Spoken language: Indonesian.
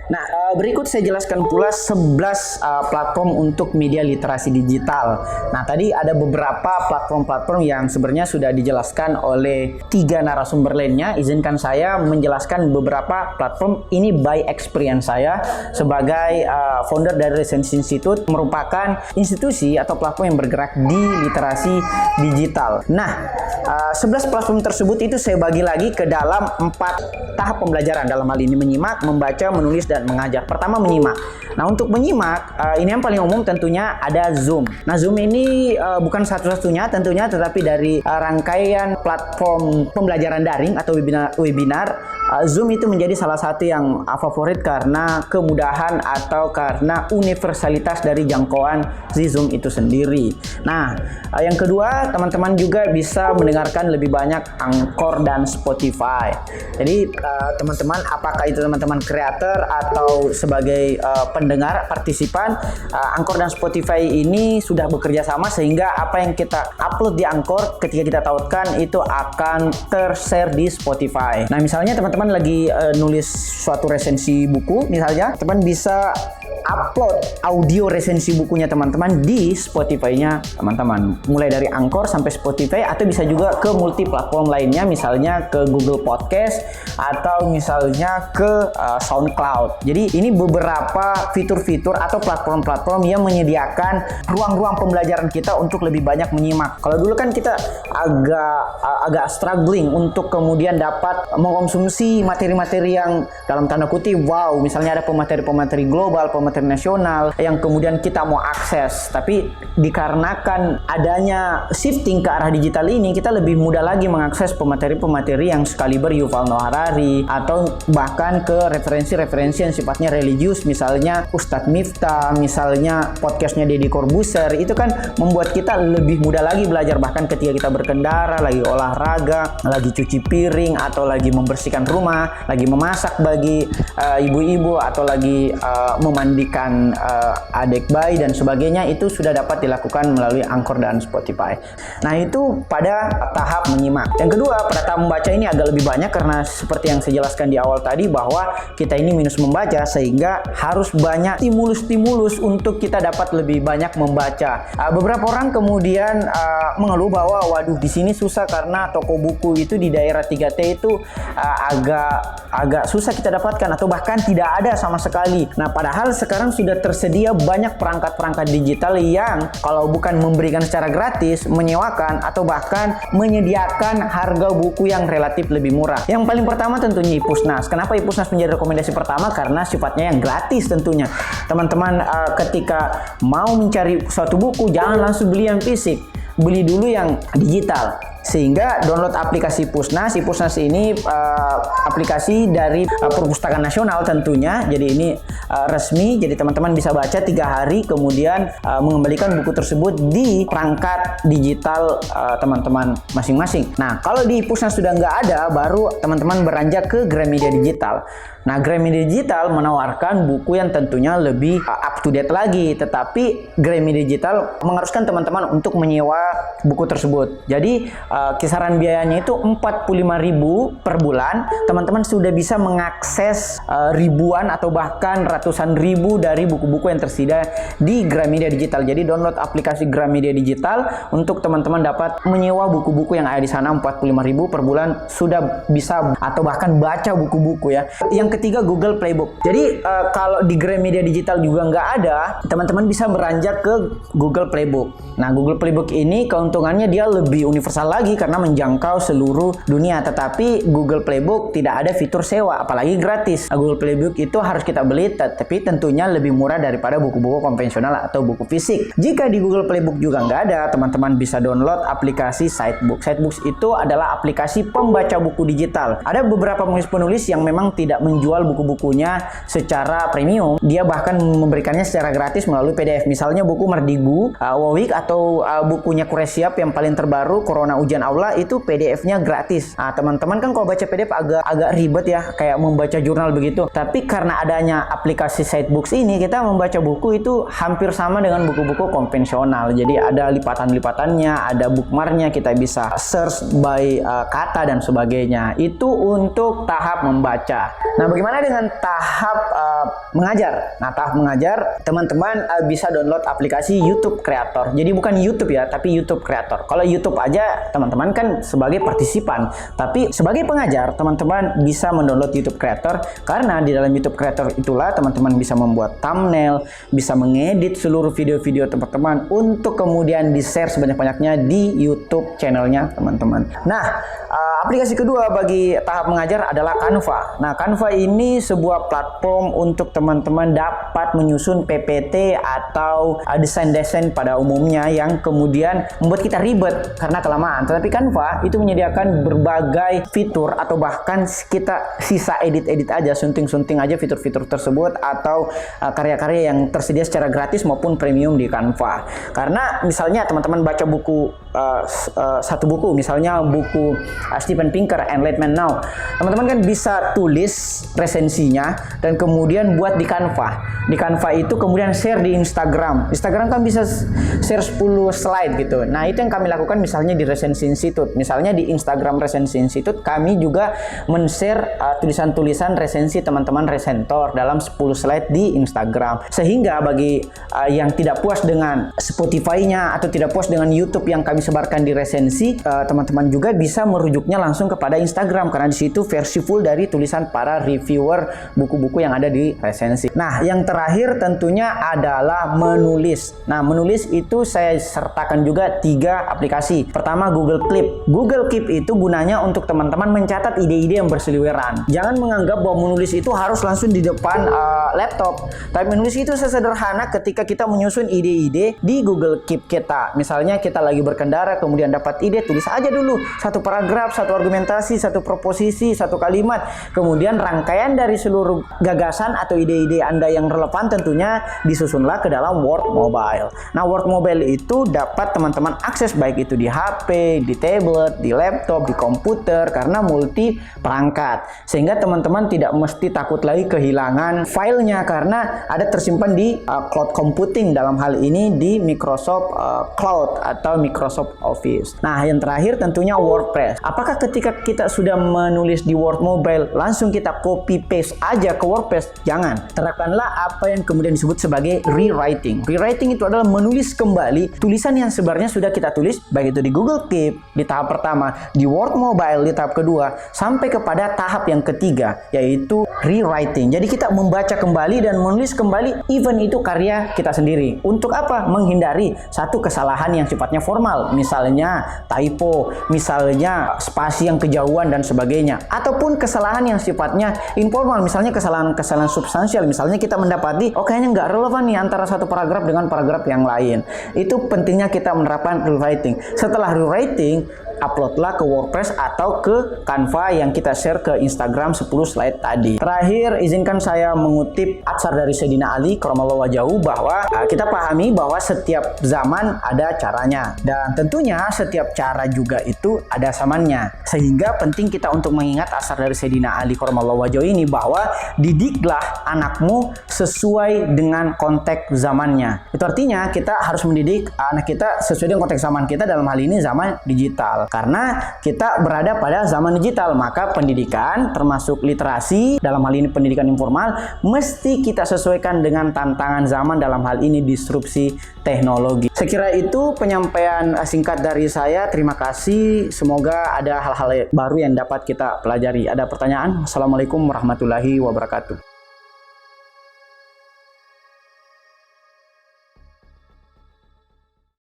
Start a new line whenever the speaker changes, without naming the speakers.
Nah, berikut saya jelaskan pula 11 platform untuk media literasi digital. Nah, tadi ada beberapa platform-platform yang sebenarnya sudah dijelaskan oleh 3 narasumber lainnya. Izinkan saya menjelaskan beberapa platform ini by experience saya sebagai founder dari Resensi Institute, merupakan institusi atau platform yang bergerak di literasi digital. Nah, 11 platform tersebut itu saya bagi lagi ke dalam 4 tahap pembelajaran. Dalam hal ini menyimak, membaca, menulis, dan mengajar. Pertama, menyimak. Nah, untuk menyimak, ini yang paling umum tentunya ada Zoom. Nah, Zoom ini bukan satu-satunya tentunya, tetapi dari rangkaian platform pembelajaran daring atau webinar, Zoom itu menjadi salah satu yang favorit karena kemudahan atau karena universalitas dari jangkauan si Zoom itu sendiri. Nah, yang kedua, teman-teman juga bisa mendengarkan lebih banyak Anchor dan Spotify. Jadi, teman-teman, apakah itu teman-teman kreator atau sebagai pendengar, partisipan, Anchor dan Spotify ini sudah bekerja sama sehingga apa yang kita upload di Anchor ketika kita tautkan itu akan tershare di Spotify. Nah, misalnya teman-teman lagi nulis suatu resensi buku, misalnya teman bisa upload audio resensi bukunya teman-teman di Spotify-nya teman-teman, mulai dari Anchor sampai Spotify, atau bisa juga ke multi platform lainnya, misalnya ke Google Podcast atau misalnya ke SoundCloud. Jadi ini beberapa fitur-fitur atau platform-platform yang menyediakan ruang-ruang pembelajaran kita untuk lebih banyak menyimak. Kalau dulu kan kita agak struggling untuk kemudian dapat mengkonsumsi materi-materi yang dalam tanda kutip wow, misalnya ada pemateri-pemateri global, pemateri nasional yang kemudian kita mau akses, tapi dikarenakan adanya shifting ke arah digital ini, kita lebih mudah lagi mengakses pemateri-pemateri yang sekaliber Yuval Noah Harari atau bahkan ke referensi-referensi yang sifatnya religius, misalnya Ustadz Miftah, misalnya podcastnya Deddy Corbuzier. Itu kan membuat kita lebih mudah lagi belajar, bahkan ketika kita berkendara, lagi olahraga, lagi cuci piring, atau lagi membersihkan rumah, lagi memasak bagi ibu-ibu, atau lagi memandikan adik bayi dan sebagainya, itu sudah dapat dilakukan melalui Anchor dan Spotify. Nah, itu pada tahap menyimak. Yang kedua, pada tahap membaca ini agak lebih banyak karena seperti yang saya jelaskan di awal tadi bahwa kita ini minus membaca, sehingga harus banyak stimulus untuk kita dapat lebih banyak membaca. Beberapa orang kemudian mengeluh bahwa waduh, di sini susah karena toko buku itu di daerah 3T itu agak susah kita dapatkan atau bahkan tidak ada sama sekali. Nah, padahal sekarang sudah tersedia banyak perangkat-perangkat digital yang kalau bukan memberikan secara gratis, menyewakan atau bahkan menyediakan harga buku yang relatif lebih murah. Yang paling pertama tentunya Ipusnas. Kenapa Ipusnas menjadi rekomendasi pertama? Karena sifatnya yang gratis tentunya. Teman-teman ketika mau mencari suatu buku, jangan langsung beli yang fisik. Beli dulu yang digital. Sehingga download aplikasi Ipusnas. Ipusnas ini aplikasi dari Perpustakaan Nasional tentunya. Jadi ini resmi. Jadi teman-teman bisa baca 3 hari kemudian mengembalikan buku tersebut di perangkat digital teman-teman masing-masing. Nah, kalau di Ipusnas sudah nggak ada, baru teman-teman beranjak ke Gramedia Digital. Nah, Gramedia Digital menawarkan buku yang tentunya lebih up to date lagi, tetapi Gramedia Digital mengharuskan teman-teman untuk menyewa buku tersebut. Jadi kisaran biayanya itu 45.000 per bulan. Teman-teman sudah bisa mengakses ribuan atau bahkan ratusan ribu dari buku-buku yang tersedia di Gramedia Digital. Jadi download aplikasi Gramedia Digital untuk teman-teman dapat menyewa buku-buku yang ada di sana. 45.000 per bulan sudah bisa atau bahkan baca buku-buku ya. Yang ketiga, Google Playbook. Jadi kalau di Gramedia Digital juga nggak ada, teman-teman bisa beranjak ke Google Playbook. Nah, Google Playbook ini keuntungannya dia lebih universal lagi karena menjangkau seluruh dunia. Tetapi Google Playbook tidak ada fitur sewa, apalagi gratis. Google Playbook itu harus kita beli, tapi tentunya lebih murah daripada buku-buku konvensional atau buku fisik. Jika di Google Playbook juga nggak ada, teman-teman bisa download aplikasi Sitebooks. Sitebooks itu adalah aplikasi pembaca buku digital. Ada beberapa penulis-penulis yang memang tidak menjual buku-bukunya secara premium. Dia bahkan memberikannya secara gratis melalui PDF. Misalnya buku Merdigu, Wawik, atau bukunya Kuresiap yang paling terbaru, Corona Ujian ujian aula itu PDF-nya gratis. Nah, teman-teman kan kalau baca PDF agak ribet ya, kayak membaca jurnal begitu. Tapi karena adanya aplikasi Sidebooks ini, kita membaca buku itu hampir sama dengan buku-buku konvensional. Jadi ada lipatan-lipatannya, ada bookmarknya, kita bisa search by kata dan sebagainya. Itu untuk tahap membaca. Nah, bagaimana dengan tahap mengajar? Nah, tahap mengajar, teman-teman bisa download aplikasi YouTube Creator. Jadi bukan YouTube ya, tapi YouTube Creator. Kalau YouTube aja, teman-teman kan sebagai partisipan. Tapi sebagai pengajar, teman-teman bisa mendownload YouTube Creator, karena di dalam YouTube Creator itulah teman-teman bisa membuat thumbnail, bisa mengedit seluruh video-video teman-teman untuk kemudian di-share sebanyak-banyaknya di YouTube channelnya teman-teman. Nah, aplikasi kedua bagi tahap mengajar adalah Canva. Nah, Canva ini sebuah platform untuk teman-teman dapat menyusun PPT atau desain-desain pada umumnya yang kemudian membuat kita ribet karena kelamaan. Tetapi Canva itu menyediakan berbagai fitur, atau bahkan kita sisa edit-edit aja, sunting-sunting aja fitur-fitur tersebut, atau karya-karya yang tersedia secara gratis maupun premium di Canva. Karena misalnya teman-teman baca buku satu buku, misalnya buku Steven Pinker and Let Men Know, teman-teman kan bisa tulis resensinya dan kemudian buat di Canva. Di Canva itu kemudian share di Instagram. Instagram kan bisa share 10 slide gitu. Nah, itu yang kami lakukan misalnya di Resensi Institute. Misalnya di Instagram Resensi Institute, kami juga men-share tulisan-tulisan resensi teman-teman resentor dalam 10 slide di Instagram. Sehingga bagi yang tidak puas dengan Spotify-nya atau tidak puas dengan YouTube yang kami sebarkan di resensi, teman-teman juga bisa merujuknya langsung kepada Instagram, karena di situ versi full dari tulisan para reviewer buku-buku yang ada di resensi. Nah, yang terakhir tentunya adalah menulis. Nah, menulis itu saya sertakan juga 3 aplikasi. Pertama, Google Keep. Google Keep itu gunanya untuk teman-teman mencatat ide-ide yang berseliweran. Jangan menganggap bahwa menulis itu harus langsung di depan laptop. Tapi menulis itu sesederhana ketika kita menyusun ide-ide di Google Keep kita. Misalnya kita lagi berkendara, kemudian dapat ide, tulis aja dulu satu paragraf, satu argumentasi, satu proposisi, satu kalimat. Kemudian rangkaian dari seluruh gagasan atau ide-ide Anda yang relevan tentunya disusunlah ke dalam Word Mobile. Nah, Word Mobile itu dapat teman-teman akses baik itu di HP, di tablet, di laptop, di komputer, karena multi perangkat. Sehingga teman-teman tidak mesti takut lagi kehilangan filenya, karena ada tersimpan di cloud computing, dalam hal ini di Microsoft Cloud atau Microsoft Office. Nah, yang terakhir tentunya WordPress. Apakah ketika kita sudah menulis di Word Mobile langsung kita copy paste aja ke WordPress? Jangan. Terapkanlah apa yang kemudian disebut sebagai rewriting. Rewriting itu adalah menulis kembali tulisan yang sebenarnya sudah kita tulis, baik itu di Google Keep di tahap pertama, di Word Mobile di tahap kedua, sampai kepada tahap yang ketiga, yaitu rewriting. Jadi kita membaca kembali dan menulis kembali even itu karya kita sendiri. Untuk apa? Menghindari satu kesalahan yang sifatnya formal, misalnya typo, misalnya spasi yang kejauhan dan sebagainya, ataupun kesalahan yang sifatnya informal, misalnya kesalahan substansial. Misalnya kita mendapati kayaknya nggak relevan nih antara satu paragraf dengan paragraf yang lain. Itu pentingnya kita menerapkan rewriting. Setelah rewriting, uploadlah ke WordPress atau ke Canva yang kita share ke Instagram 10 slide tadi. Terakhir, izinkan saya mengutip atsar dari Sayyidina Ali Karramallahu wajhahu, bahwa kita pahami bahwa setiap zaman ada caranya, dan tentunya setiap cara juga itu ada zamannya. Sehingga penting kita untuk mengingat atsar dari Sayyidina Ali Karramallahu wajhahu ini, bahwa didiklah anakmu sesuai dengan konteks zamannya. Itu artinya kita harus mendidik anak kita sesuai dengan konteks zaman kita, dalam hal ini zaman digital. Karena kita berada pada zaman digital, maka pendidikan termasuk literasi, dalam hal ini pendidikan informal, mesti kita sesuaikan dengan tantangan zaman, dalam hal ini disrupsi teknologi. Sekira itu penyampaian singkat dari saya. Terima kasih. Semoga ada hal-hal baru yang dapat kita pelajari. Ada pertanyaan? Assalamualaikum warahmatullahi wabarakatuh.